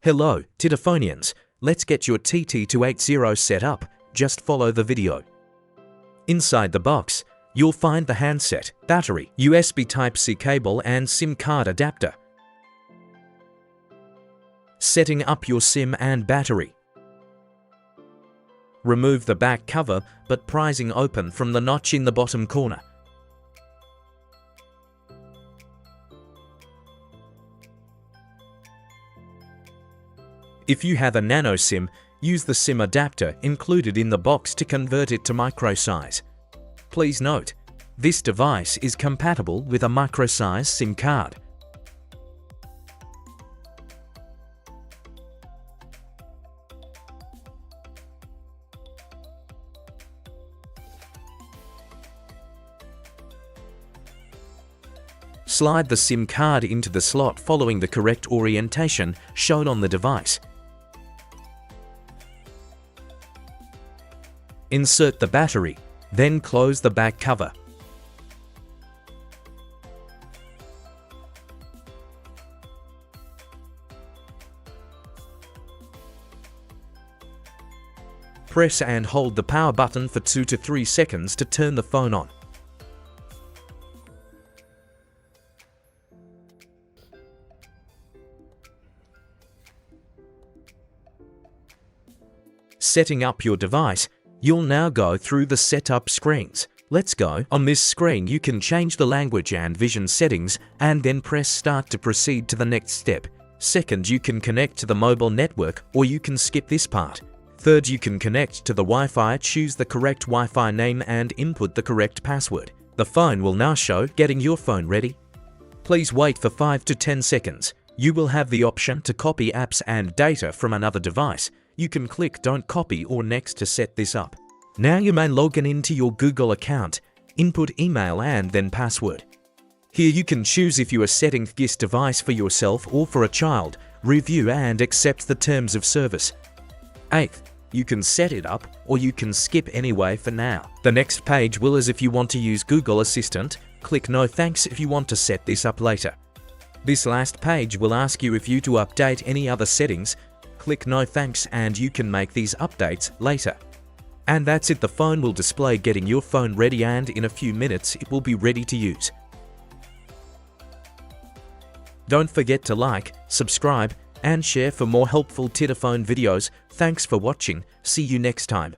Hello, TTphonians. Let's get your TT280 set up. Just follow the video. Inside the box, you'll find the handset, battery, USB Type-C cable and SIM card adapter. Setting up your SIM and battery. Remove the back cover, but prizing open from the notch in the bottom corner. If you have a nano SIM, use the SIM adapter included in the box to convert it to micro size. Please note, this device is compatible with a micro size SIM card. Slide the SIM card into the slot following the correct orientation shown on the device. Insert the battery, then close the back cover. Press and hold the power button for 2 to 3 seconds to turn the phone on. Setting up your device, you'll now go through the setup screens. Let's go. On this screen, you can change the language and vision settings and then press start to proceed to the next step. Second, you can connect to the mobile network or you can skip this part. Third, you can connect to the Wi-Fi, choose the correct Wi-Fi name and input the correct password. The phone will now show getting your phone ready. Please wait for 5 to 10 seconds. You will have the option to copy apps and data from another device. You can click Don't Copy or Next to set this up. Now you may log into your Google account, input email and then password. Here you can choose if you are setting this device for yourself or for a child, review and accept the terms of service. 8th, you can set it up or you can skip anyway for now. The next page will as if you want to use Google Assistant, click No Thanks if you want to set this up later. This last page will ask you if you to update any other settings. Click No Thanks and you can make these updates later. And that's it, the phone will display getting your phone ready and in a few minutes it will be ready to use. Don't forget to like, subscribe and share for more helpful TTphone videos. Thanks for watching, see you next time.